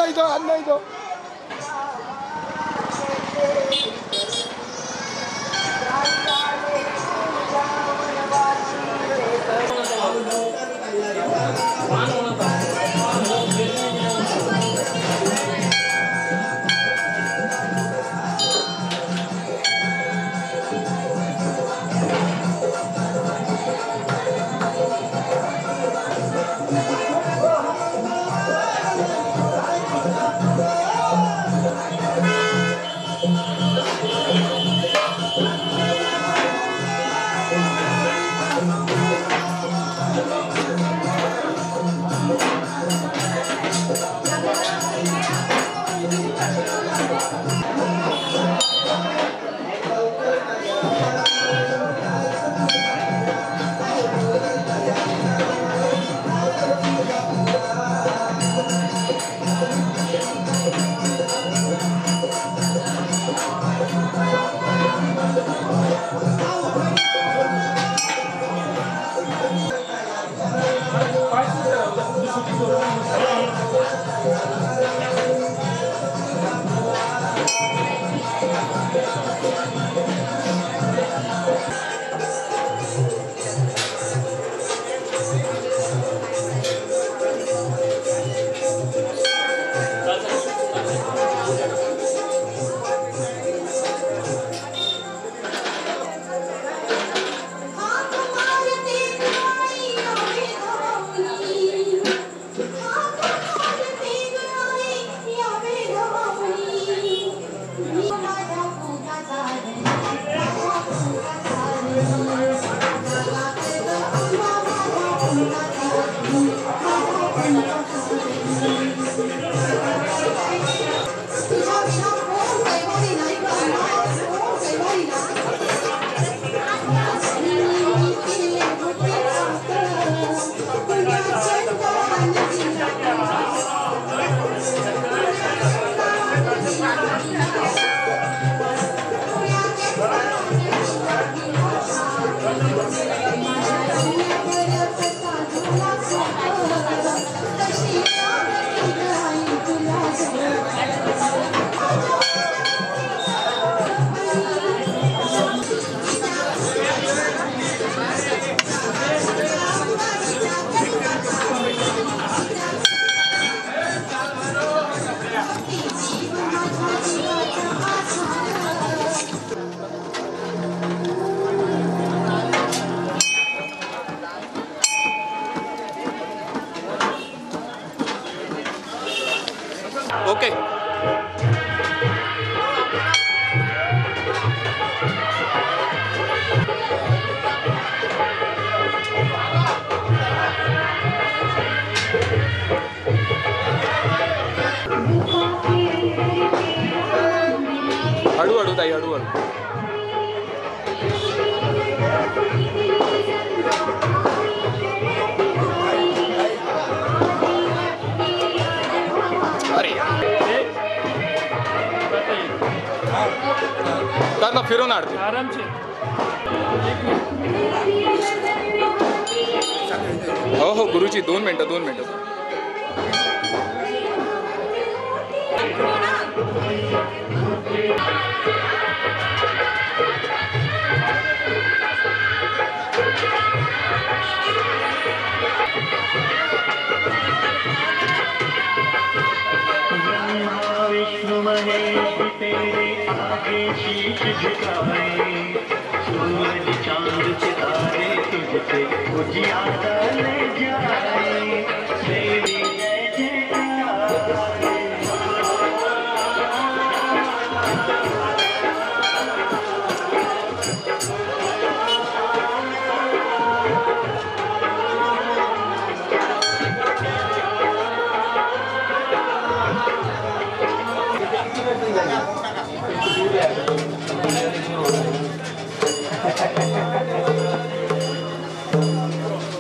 नहीं दो, हाथ नहीं दो। ओके हळू हळू ताई हळू हळू ना फिरून आडते आराम से हो हो गुरुजी 2 मिनिटं 2 मिनिटं विष्णु महेश तेरे आगे शीश झुकाए सूरज चांद सितारे तुझसे उजियारा ले जाए तेरी जय जयकार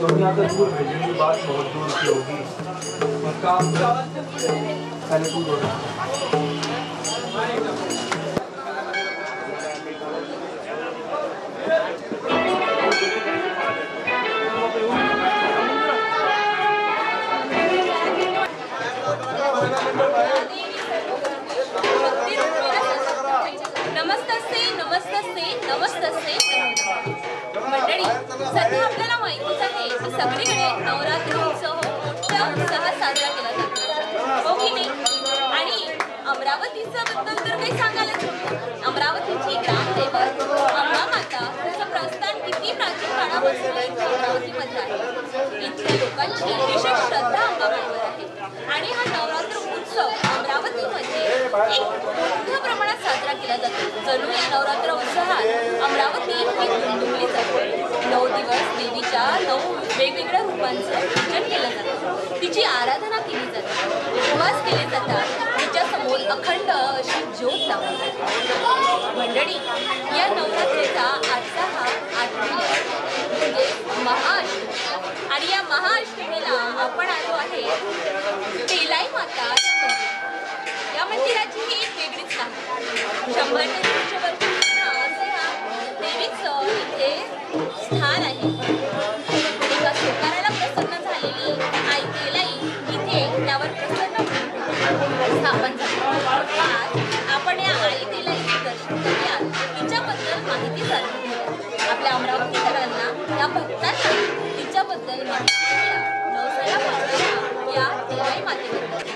दुनिया से दूर भेजने की बात बहुत दूर की होगी और काम पहले दूर होगा Bye. याबद्दल तर काही सांगायलाच नको. अमरावतीची ग्रामदैवत अंबामाता तिचं प्रस्थान किती प्राचीन काळापासून अमरावतीमध्ये आहे. इथल्या लोकांची विशेष श्रद्धा अंबाबाईवर आहे आणि हा नवरात्र उत्सव अमरावतीमध्ये एक मोठ्या प्रमाणात साजरा केला जातो. जणू या नवरात्र उत्सवात अमरावती ही गुंतवली जाते. 9 दिवस देवीच्या 9 वेगवेगळ्या रूपांचं पूजन केलं जातं. तिची आराधना केली जाते, उपवास केले जातात, तिच्यासमोर अखंड अशी ज्योत लावली जाते. मंडळी, या नवरात्रीचा आजचा हा 8वा म्हणजे महाअष्टमी आणि या महाअष्टमीला आपण आलो आहे तेलाई माता या मंदिराची ही एक वेगळीच नाही. 100 ते 150 वर्षांपूर्वी असे हा देवीचं इथे स्थान आहे. एका सोकाराला प्रसन्न झालेली आई तेलाई इथे त्यावर प्रसन्न स्थापन झाली. आज आपण या आई तेलाईचे दर्शन करूया, तिच्याबद्दल माहिती जाणून घेऊया. आपल्या अमरावतीकरांना, या भक्तांना तिच्याबद्दल माहिती देऊया. नवसाला पावणाऱ्या या तेलाई मातेबद्दल.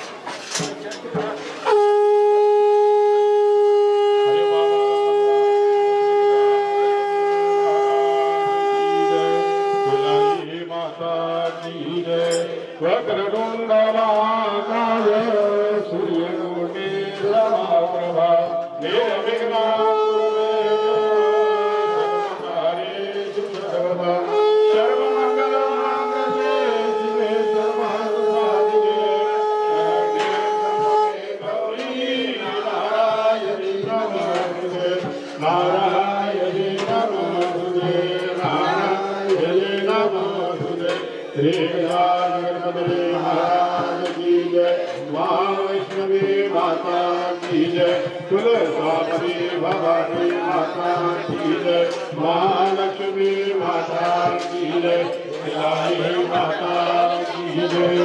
महालक्ष्मी माता की जय, तेलाई माता की जय।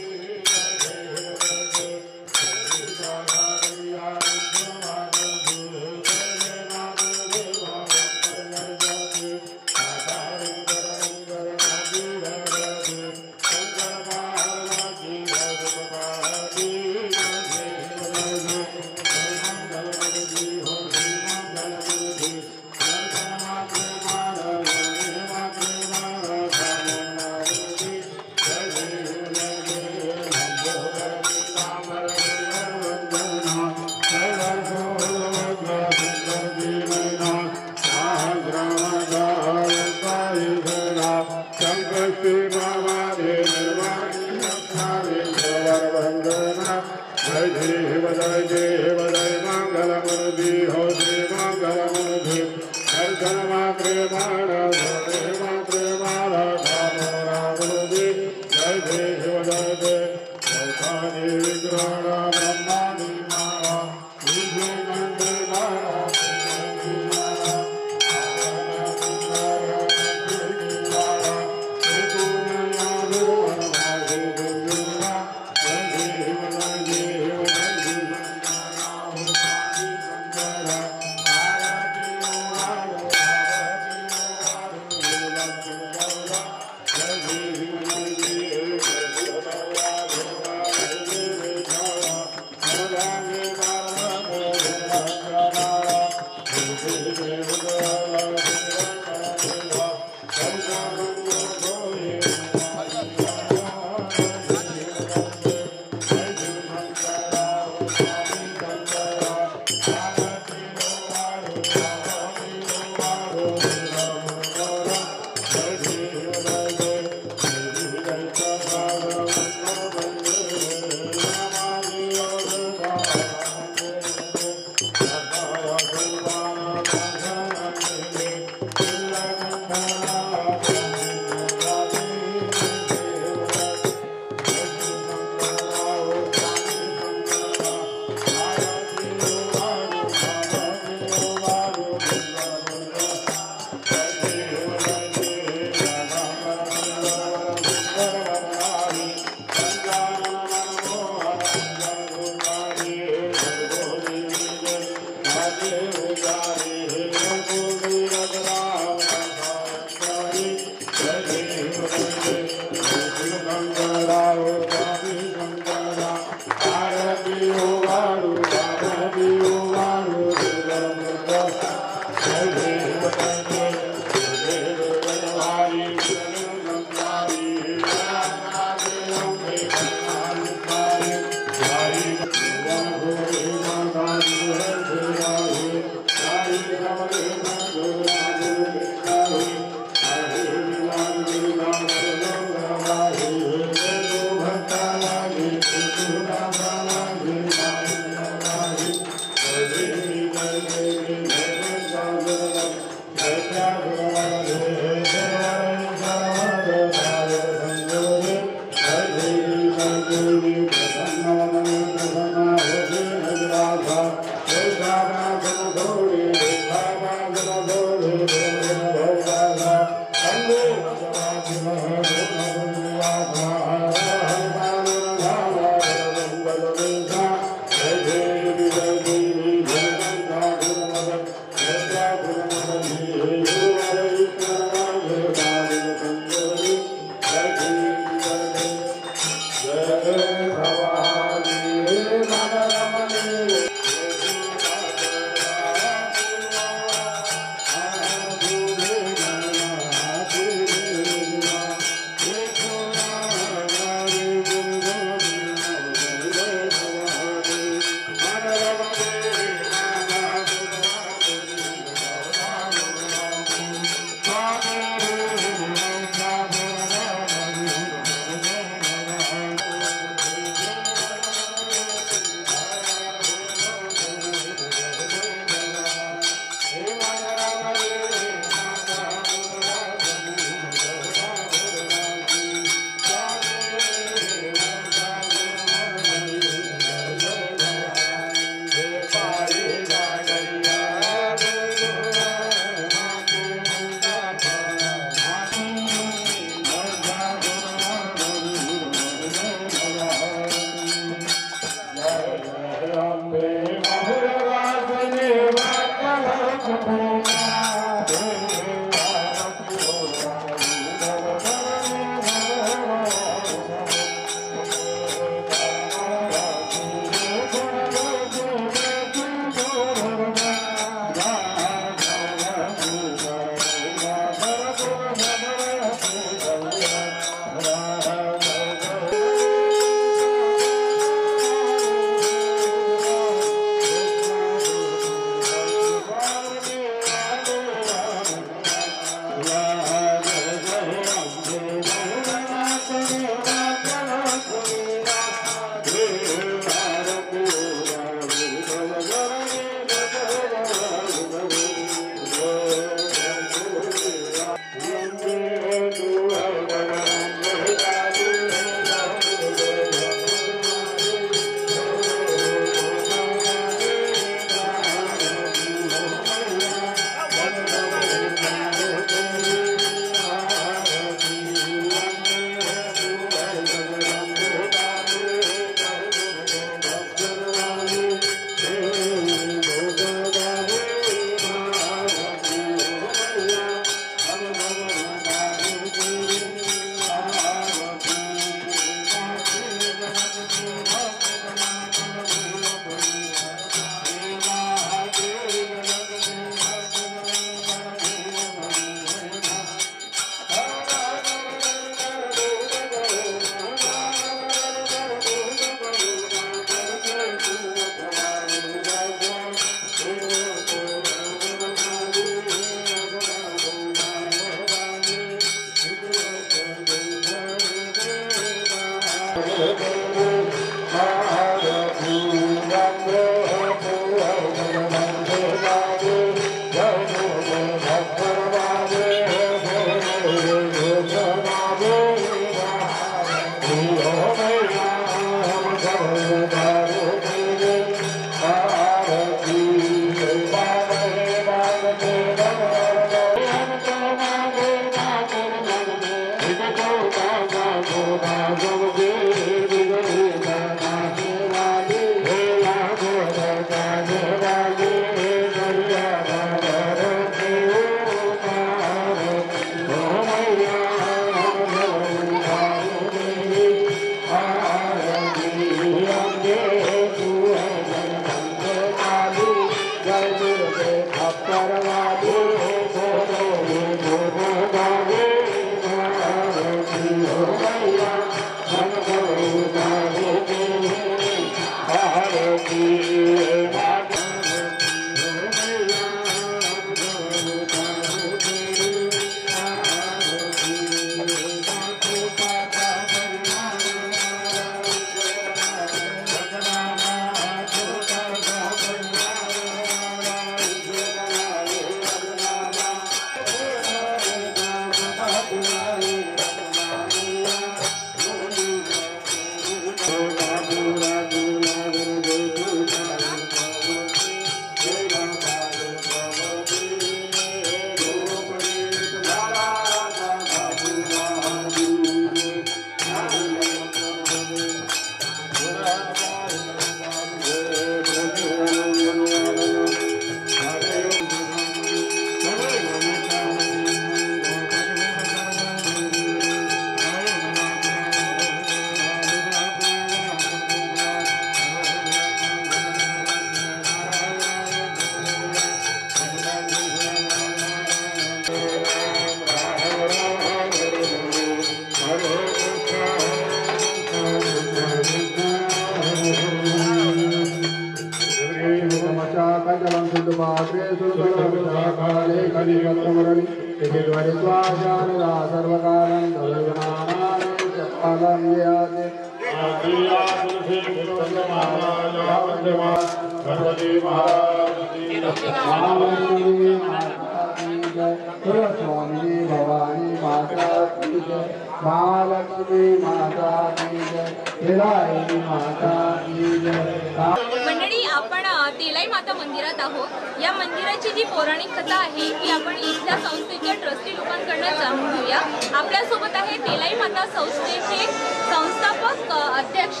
मंडळी, आपण तेलाई माता मंदिरात आहोत. या मंदिराची जी पौराणिक कथा आहे ती आपण इथल्या संस्थेच्या ट्रस्टी लोकांकडून जाणून घेऊया. आपल्यासोबत आहे तेलाई माता संस्थेचे संस्थापक अध्यक्ष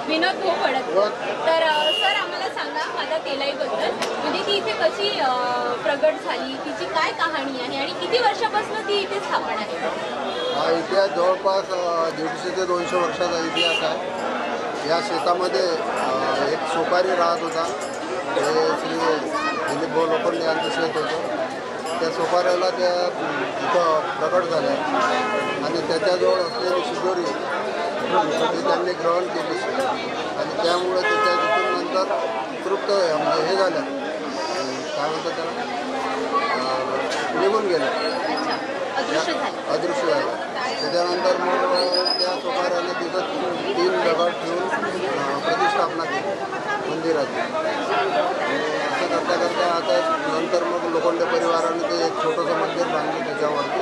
विनोद भोपडत. तर सर, आम्हाला सांगा माता तेलाईबद्दल, म्हणजे ती इथे कशी प्रगट झाली, तिची काय कहाणी आहे आणि किती वर्षापासून ती इथे स्थापन आहे? इतिहास जवळपास 150 ते 200 वर्षाचा इतिहास आहे. या शेतामध्ये एक सोपारी राहत होता. ते श्री दिलीप भाऊ लोखंडे यांचं शेत होतं. त्या सोपाऱ्याला त्या इथं प्रकट झाल्या आणि त्याच्याजवळ असलेली शिदोरी ती त्यांनी ग्रहण केली आणि त्यामुळे तिथून नंतर तृप्त म्हणजे हे झालं, काय म्हणतात त्याला, निघून गेलं, अदृश्य झालं. त्याच्यानंतर मग त्या सोपाऱ्याने तिथं 3 दगड ठेवून प्रतिष्ठापना केली मंदिराची. असं करता करता आता नंतर मग लोखंडे परिवाराने ते एक छोटंसं मंदिर बांधलं त्याच्यावरती.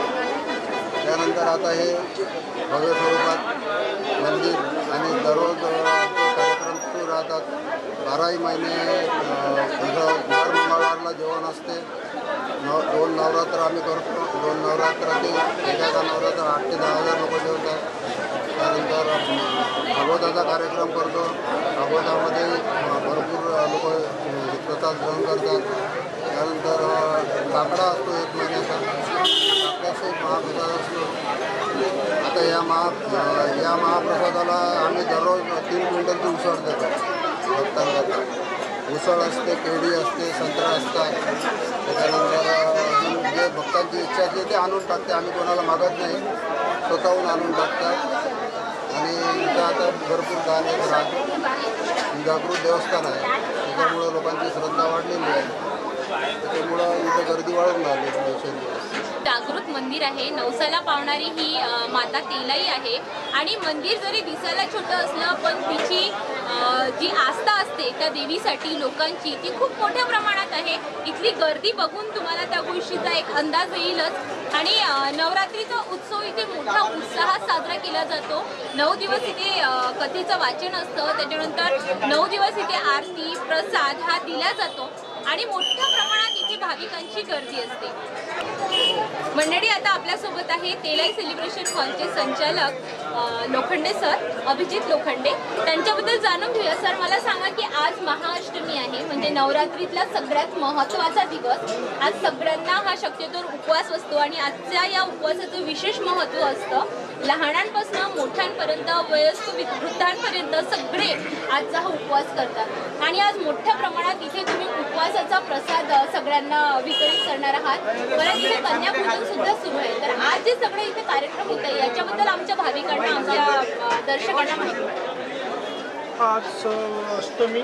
त्यानंतर आता हे भव्य स्वरूपात मंदिर आणि दररोज कार्यक्रम सुरू राहतात. 12ही महिने इथं दर मंगळवारला जेवण असते. 2 नवरात्र आम्ही करतो. 2 नवरात्रातील एका नवरात्र 8 ते 10,000 लोक जेवतात. त्यानंतर भागवताचा कार्यक्रम करतो. भागवतामध्ये भरपूर लोक प्रसाद ग्रहण करतात. त्यानंतर काकडा असतो 1 महिन्याचा. काकड्याचा एक महाप्रसाद असतो. आता या महाप्रसादाला आम्ही दररोज 3 क्विंटलची उसळ देतो भक्तांना. उसळ असते, केळी असते, संत्रा असतात. त्याच्यानंतर जे भक्तांची इच्छा असते ते आणून टाकते. आम्ही कोणाला मागत नाही, स्वतःहून आणून टाकतात. आणि इथं आता भरपूर दान येत राहते. जागृत देवस्थान आहे, त्याच्यामुळं लोकांची श्रद्धा वाढलेली आहे. त्याच्यामुळं इथं गर्दी वाढून राहिली दिवसेंदिवस. जागृत मंदिर आहे. नवसाला पावणारी ही माता तेलाई आहे आणि मंदिर जरी दिसायला छोटं असलं पण तिची जी आस्था असते त्या देवीसाठी लोकांची ती खूप मोठ्या प्रमाणात आहे. इथली गर्दी बघून तुम्हाला त्या गोष्टीचा एक अंदाज येईलच. आणि नवरात्रीचा उत्सव इथे मोठ्या उत्साहात साजरा केला जातो. 9 दिवस इथे कथेचं वाचन असतं. त्याच्यानंतर 9 दिवस इथे आरती प्रसाद हा दिला जातो आणि मोठ्या प्रमाणात इथे भाविकांची गर्दी असते. मंडळी, आता आपल्यासोबत आहे तेलाई सेलिब्रेशन हॉलचे संचालक लोखंडे सर, अभिजित लोखंडे. त्यांच्याबद्दल जाणून घेऊया. सर, मला सांगा की आज महाअष्टमी आहे, म्हणजे नवरात्रीतला सगळ्यात महत्त्वाचा दिवस. आज सगळ्यांना हा शक्यतोवर उपवास असतो आणि आजच्या या उपवासाचं विशेष महत्त्व असतं. लहानांपासून मोठ्यांपर्यंत वयस्क वृद्धांपर्यंत सगळे आजचा हा उपवास करतात आणि आज मोठ्या प्रमाणात इथे तुम्ही उपवासाचा प्रसाद सगळ्यांना वितरित करणार आहात. परत इथे कन्यापूजन सुद्धा सुरू आहे. तर आज जे सगळे इथे कार्यक्रम होत आहे याच्याबद्दल आमच्या भाविकांना, आमच्या दर्शकांना माहिती. आज अष्टमी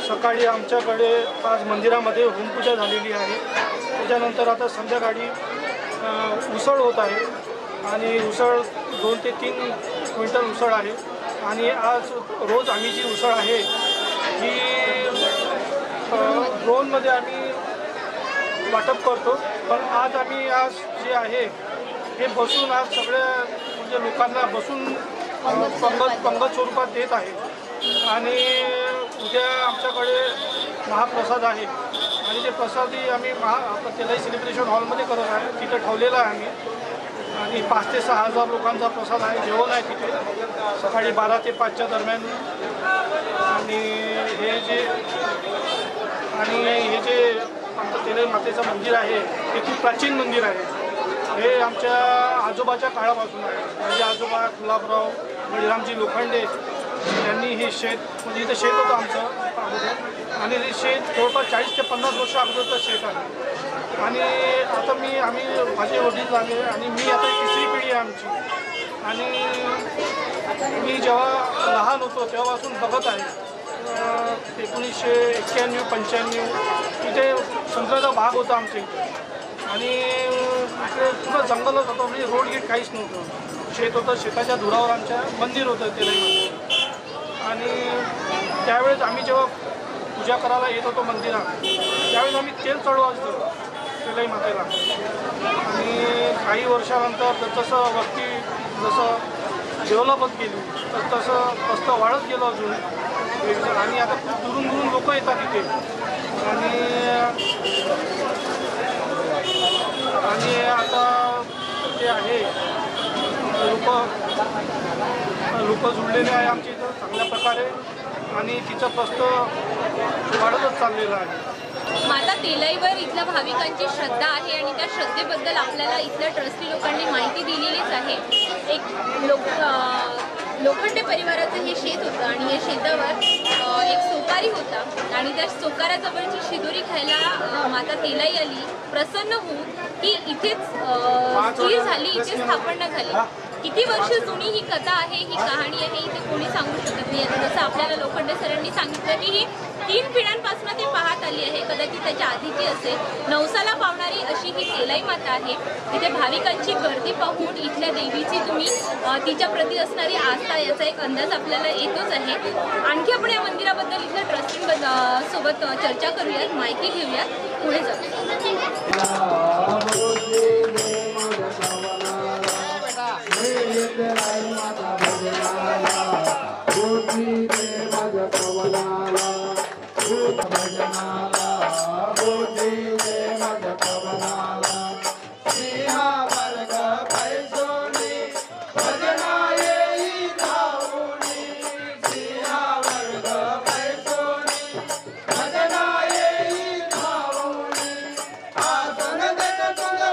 सकाळी आमच्याकडे आज मंदिरामध्ये होमपूजा झालेली आहे. त्याच्यानंतर आता संध्याकाळी उसळ होत आहे आणि उसळ 2 ते 3 क्विंटल उसळ आहे. आणि आज रोज आम्ही जी उसळ आहे ही ड्रोनमध्ये आम्ही वाटप करतो. पण आज आम्ही जे आहे हे बसून आज सगळ्या म्हणजे लोकांना बसून पंगत स्वरूपात देत आहे. आणि उद्या आमच्याकडे महाप्रसाद आहे आणि ते प्रसादही आम्ही तेलाई सेलिब्रेशन हॉलमध्ये करत आहे. तिथे ठेवलेला आहे आम्ही आणि 5 ते 6 हजार लोकांचा प्रसाद आहे. जेवण आहे तिथे सकाळी 12 ते 5च्या दरम्यान. आणि हे जे आमचं तेलाई मातेचं मंदिर आहे हे खूप प्राचीन मंदिर आहे. हे आमच्या आजोबाच्या काळापासून आहे. म्हणजे आजोबा गुलाबराव बळीरामजी लोखंडे यांनी हे शेत, म्हणजे इथं शेत होतं आमचं अगोदर आणि हे शेत जवळपास 40 ते 50 वर्ष अगोदरचं शेत आहे. आणि आता आम्ही माझे वडील झाले आणि मी आता 3री पिढी आहे आमची. आणि मी जेव्हा लहान होतो तेव्हापासून बघत आहे. 1991-95 इथे समुद्राचा भाग होता आमच्या इथे आणि इकडे पुढं जंगलच होतं. म्हणजे रोड गेट काहीच नव्हतं. शेत होतं. शेताच्या धुरावर आमच्या मंदिर होतं तेलाईमध्ये. आणि त्यावेळेस आम्ही जेव्हा पूजा करायला येत होतो मंदिरात त्यावेळेस आम्ही तेल चढवायचो तेलाई मातेला. आणि काही वर्षानंतर जसं वस्ती डेव्हलप होत गेली तसं वाढत गेलो अजून. आणि आता खूप दुरून लोक येतात इथे. आणि आता जे आहे लोक जुळलेले आहे आमच्या इथं चांगल्या प्रकारे आणि तिचं प्रस्त वाढतच चाललेलं आहे. माता तेलाईवर इथल्या भाविकांची श्रद्धा आहे आणि त्या श्रद्धेबद्दल आपल्याला इथल्या ट्रस्टी लोकांनी माहिती दिलेलीच आहे. एक लोखंडे परिवाराचं हे शेत होतं आणि या शेतावर एक सोकारी होता आणि त्या सोकाराजवळची शिदोरी खायला माता तेलाई आली. प्रसन्न होऊन ही इथेच स्थिर झाली, इथे स्थापना झाली. किती वर्ष जुनी ही कथा आहे, ही कहाणी आहे, इथे कोणी सांगू शकत नाही. आता जसं आपल्याला लोखंडे सरांनी सांगितलं की ही 3 पिढ्यांपासून ती पाहत आली आहे. कदाचित त्याच्या आधीची असेल. नवसाला पावणारी अशी ही तेलाई माता आहे. तिथे भाविकांची गर्दी पाहून इथल्या देवीची तुम्ही तिच्या प्रती असणारी आस्था याचा एक अंदाज आपल्याला येतोच आहे. आणखी आपण या मंदिराबद्दल इथल्या ट्रस्टींसोबत चर्चा करूयात, माहिती घेऊयात, पुढे आसन देत तुला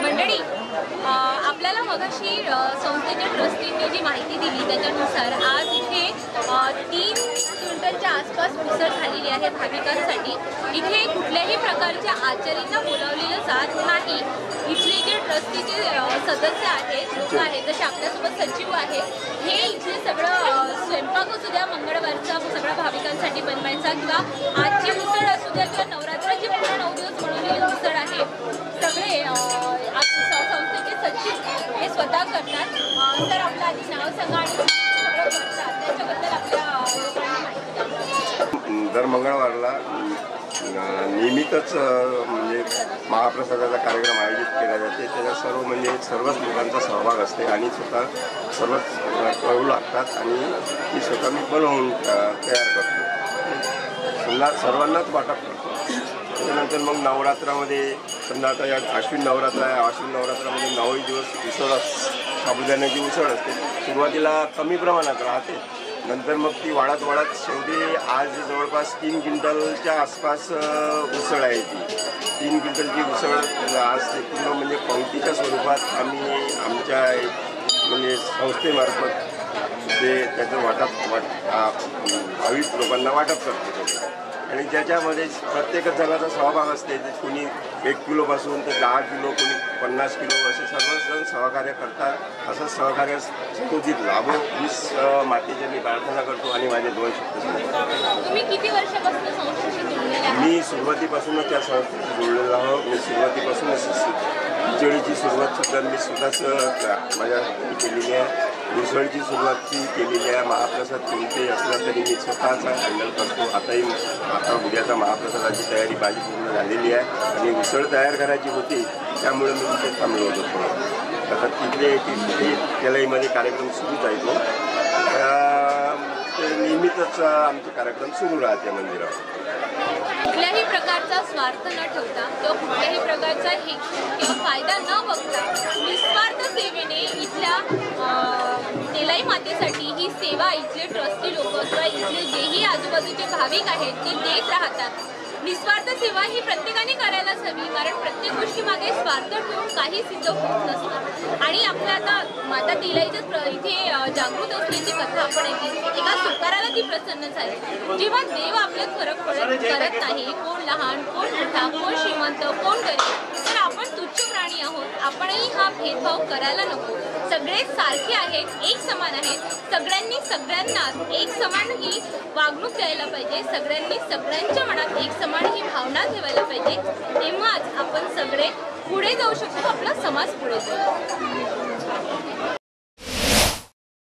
मंडळी, आपल्याला मगाशी संस्थेच्या ट्रस्टींनी जी माहिती दिली त्याच्यानुसार आज इथे 3 क्विंटलच्या आसपास उसळ झालेली आहे भाविकांसाठी. इथे कुठल्याही प्रकारच्या आचार्यांना बोलावलेलं जात नाही. इथले जे ट्रस्टीचे सदस्य आहेत, लोक आहेत, जसे आपल्यासोबत सचिव आहेत, हे इथले सगळं स्वयंपाक असू द्या, मंगळवारचा सगळ्या भाविकांसाठी बनवायचा, किंवा आजची उसळ असू द्या, किंवा नवरात्राची पूर्ण 9 दिवस बनवलेली उसळ आहे, सगळे संस्थेचे सचिव हे स्वतः करतात. तर आपलं आधी नाव सांगा आणि सगळं करतात त्याच्याबद्दल आपल्या लोकांनी माहिती द्या. दर मंगळवारला नियमितच म्हणजे महाप्रसादाचा कार्यक्रम आयोजित केला जाते. त्याच्या सर्वच लोकांचा सहभाग असते आणि सर्वच करू लागतात आणि ती स्वतः मी बनवून तयार करतो. सर्वांनाच वाटप करतो. त्याच्यानंतर मग नवरात्रामध्ये समजा आता या अश्विन नवरात्र आहे. अश्विन नवरात्रामध्ये 9 दिवस उसळ साबुदाण्याची उसळ असते. सुरुवातीला कमी प्रमाणात राहते, नंतर मग ती वाढत शेवटी आज जवळपास 3 क्विंटलच्या आसपास उसळ आहे. ती 3 क्विंटलची उसळ आज पूर्ण म्हणजे पंक्तीच्या स्वरूपात आम्ही आमच्या म्हणजे संस्थेमार्फत ते त्याचं भाविक लोकांना वाटप करतो. आणि त्याच्यामध्ये प्रत्येकच जणाचा सहभाग असते. कोणी 1 किलोपासून ते 10 किलो, कोणी 50 किलो असे सर्वच जण सहकार्य करतात. असं सहकार्य संस्थेत लाभो हीच मातेची मी प्रार्थना करतो आणि माझे 2 शब्द. तुम्ही किती वर्षापासून संस्थेशी जोडलेले आहात? मी सुरुवातीपासूनच त्या संस्थेशी जोडलेलो आहोत. मी सुरुवातीपासूनच खिचडीची सुरुवातसुद्धा मी स्वतःच माझ्यासाठी केलेली आहे. उसळची सुरुवात केलेली आहे. महाप्रसाद कोणते असला तरी मी स्वतःचा हँडल करतो. आता उद्याचा महाप्रसादाची तयारी माझी पूर्ण झालेली आहे आणि उसळ तयार करायची होती, त्यामुळे मी तिथे थांबलो होतो. आता तिथे त्यालाहीमध्ये कार्यक्रम सुरूच आहे. तो नेहमीच आमचे कार्यक्रम सुरू राहते मंदिरावर. कुठल्याही प्रकारचा स्वार्थ न ठेवता किंवा कुठल्याही प्रकारचा हेतू किंवा फायदा न बघता निस्वार्थ सेवेने इथल्या तेलाई मातेसाठी ही सेवा इथले ट्रस्टी लोक किंवा इथले जेही आजूबाजूचे भाविक आहेत ते देत राहतात. निस्वार्थ सेवा ही प्रत्येकाने करायलाच हवी, कारण प्रत्येक गोष्टीमागे स्वार्थ ठेवून काही सिद्ध होत नसतं. आणि आपल्या आता माता तिलाईच्या इथे जागृत असण्याची कथा आपण ऐकली. एका सुकाराला ती प्रसन्न झाली. जेव्हा देव आपल्यात फरक करत नाही, कोण लहान कोण मोठा, कोण श्रीमंत कोण गरीब, तर आपण तुच्छ प्राणी आहोत. आपणही हा भेदभाव करायला नको. सगळे सारखे आहेत, एक समान आहेत. सगळ्यांनी सगळ्यांना एक समान ही वागणूक द्यायला पाहिजे. सगळ्यांनी सगळ्यांच्या मनात एक समान ही भावना ठेवायला पाहिजे. तेव्हाच आपण सगळे पुढे जाऊ शकतो, आपला समाज पुढे जाईल.